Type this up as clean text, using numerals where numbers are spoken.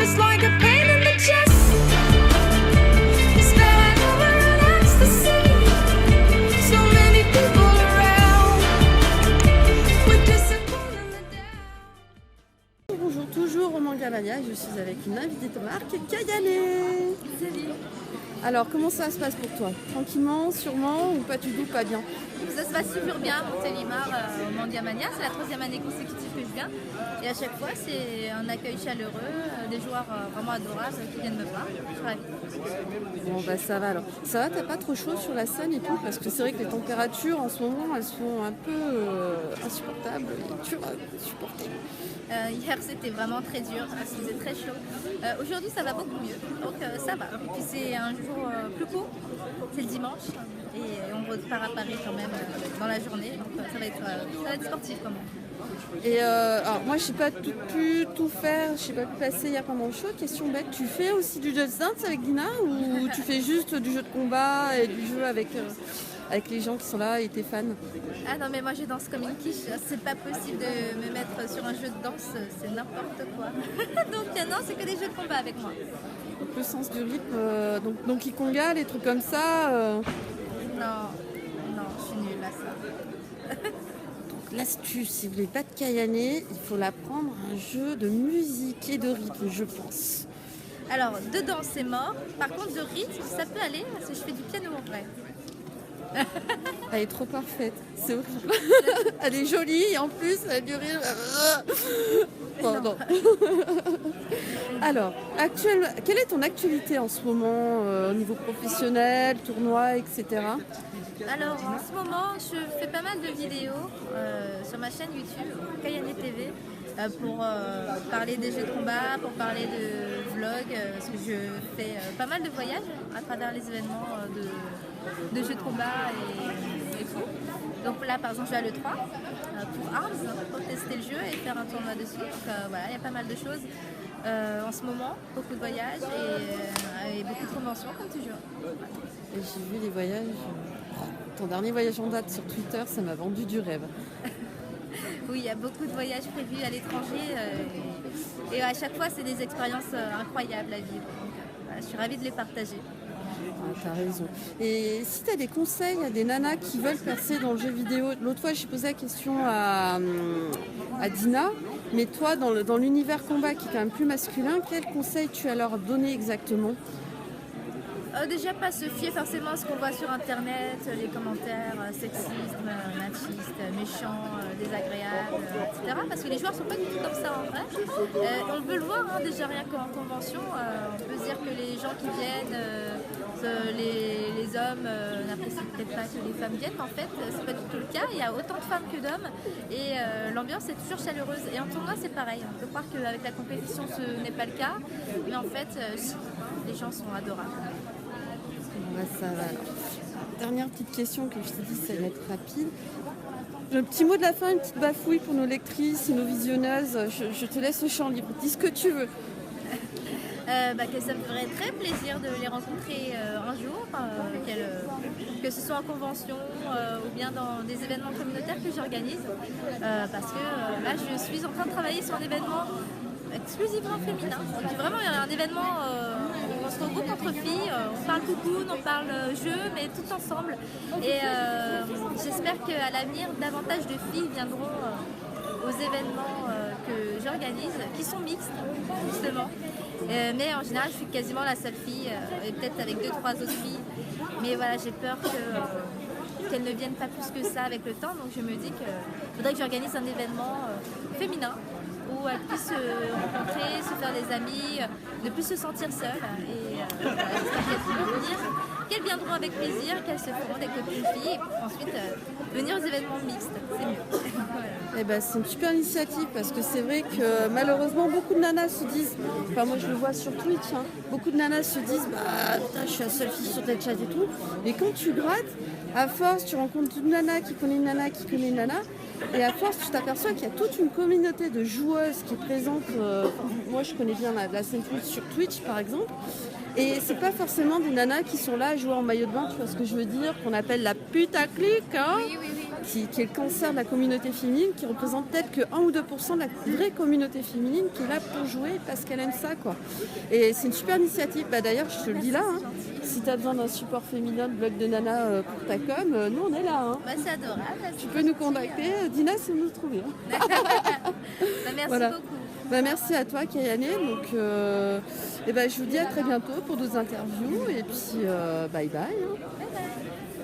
It's like a pain in the chest. Spilling over in ecstasy. So many people around. We're disappointing the down. Bonjour, toujours au Mangamania, je suis avec une invitée de marque, Kayane. Salut. Alors, comment ça se passe pour toi? Tranquillement, sûrement ou pas du tout, pas bien? Ça se passe super bien à Montélimar au Mangamania. C'est la 3e année consécutive que je viens. Et à chaque fois, c'est un accueil chaleureux, des joueurs vraiment adorables qui viennent me voir. Je suis ravie. Bon, bah ça va alors. Ça va, t'as pas trop chaud sur la scène et tout? Parce que c'est vrai que les températures en ce moment, elles sont un peu insupportables et dures à supporter. Hier, c'était vraiment très dur. Il faisait très chaud. Aujourd'hui, ça va beaucoup mieux. Donc, ça va. Et puis, c'est un jour plus court. C'est le dimanche. Et on repart à Paris quand même dans la journée. Donc, ça va être sportif quand même. Et alors moi je sais pas pu tout faire, je sais pas pu passer hier pendant le show. Question bête, tu fais aussi du Just Dance avec Dina ou tu fais juste du jeu de combat et du jeu avec les gens qui sont là et tes fans? Ah non mais moi je danse comme une quiche, c'est pas possible de me mettre sur un jeu de danse, c'est n'importe quoi. Donc non, c'est que des jeux de combat avec moi. Donc le sens du rythme, donc Donkey Konga, les trucs comme ça. Non, je suis nulle à ça. L'astuce, si vous voulez battre Kayane, il faut l'apprendre un jeu de musique et de rythme, je pense. Alors, de danse, c'est mort. Par contre, de rythme, ça peut aller parce que je fais du piano en vrai. Elle est trop parfaite, c'est horrible. Elle est jolie et en plus, elle a du rire. Bon, non. Alors, quelle est ton actualité en ce moment au niveau professionnel, tournoi, etc. Alors, en ce moment, je fais pas mal de vidéos sur ma chaîne YouTube, Kayane TV, pour parler des jeux de combat, pour parler de vlogs, parce que je fais pas mal de voyages à travers les événements de jeux de combat et tout. Donc là, par exemple, je vais à l'E3 pour Arms, pour tester le jeu et faire un tournoi dessus. Donc voilà, il y a pas mal de choses en ce moment, beaucoup de voyages et beaucoup de conventions comme toujours. Et j'ai vu les voyages. Ton dernier voyage en date sur Twitter, ça m'a vendu du rêve. Oui, il y a beaucoup de voyages prévus à l'étranger et à chaque fois, c'est des expériences incroyables à vivre. Donc, voilà, je suis ravie de les partager. Ah, t'as raison. Et si tu as des conseils à des nanas qui veulent percer dans le jeu vidéo, l'autre fois j'ai posé la question à Dina, mais toi dans l'univers combat qui est quand même plus masculin, quels conseils tu as leur donné exactement? Déjà, pas se fier forcément à ce qu'on voit sur internet, les commentaires sexistes, machistes, méchants, désagréables, etc. Parce que les joueurs sont pas du tout comme ça en vrai. On peut le voir déjà rien qu'en convention. On peut se dire que les gens qui viennent, les hommes n'apprécient peut-être pas que les femmes viennent. En fait, c'est pas du tout le cas. Il y a autant de femmes que d'hommes et l'ambiance est toujours chaleureuse. Et en tournoi, c'est pareil. On peut croire qu'avec la compétition, ce n'est pas le cas. Mais en fait, les gens sont adorables. Ouais, ça va alors. Dernière petite question que je t'ai dit, ça va être rapide. Le petit mot de la fin, une petite bafouille pour nos lectrices et nos visionneuses. Je te laisse le champ libre. Dis ce que tu veux. Que ça me ferait très plaisir de les rencontrer un jour, que ce soit en convention ou bien dans des événements communautaires que j'organise. Parce que là, je suis en train de travailler sur un événement exclusivement féminin. Donc, vraiment, il y a un événement où on se regroupe entre filles, on parle coucoune, on parle jeu, mais tout ensemble. Et j'espère qu'à l'avenir, davantage de filles viendront aux événements que j'organise, qui sont mixtes, justement. Mais en général, je suis quasiment la seule fille, et peut-être avec 2-3 autres filles. Mais voilà, j'ai peur qu'elles ne viennent pas plus que ça avec le temps. Donc je me dis qu'il faudrait que j'organise un événement féminin où elles puissent se rencontrer, se faire des amis, ne plus se sentir seules. Et voilà, j'espère qu'elles pourront venir, qu'elles viendront avec plaisir, qu'elles se feront des copines filles et pour ensuite venir aux événements mixtes. C'est mieux. Voilà. Eh ben, c'est une super initiative parce que c'est vrai que malheureusement beaucoup de nanas se disent, enfin moi je le vois sur Twitch, beaucoup de nanas se disent putain, je suis la seule fille sur tel chat et tout. Et quand tu grattes, à force tu rencontres une nana qui connaît une nana qui connaît une nana. Et à force, tu t'aperçois qu'il y a toute une communauté de joueuses qui est présente. Moi, je connais bien la scène sur Twitch, par exemple. Et c'est pas forcément des nanas qui sont là à jouer en maillot de bain, tu vois ce que je veux dire, qu'on appelle la putaclic. Hein. Oui. qui est le cancer de la communauté féminine, qui représente peut-être que 1 ou 2% de la vraie communauté féminine qui est là pour jouer parce qu'elle aime ça, quoi. Et c'est une super initiative. Bah, d'ailleurs, je te le dis là, hein, si tu as besoin d'un support féminin de blog de nana pour ta com, nous on est là. Hein. Bah, c'est adorable. Tu peux nous contacter, Dina, c'est nous trouver. Hein. Bah, merci Voilà. beaucoup. Bah, merci à toi, Kayane. Donc, je vous dis à très bientôt pour d'autres interviews. Et puis, bye bye. Hein. Bye bye.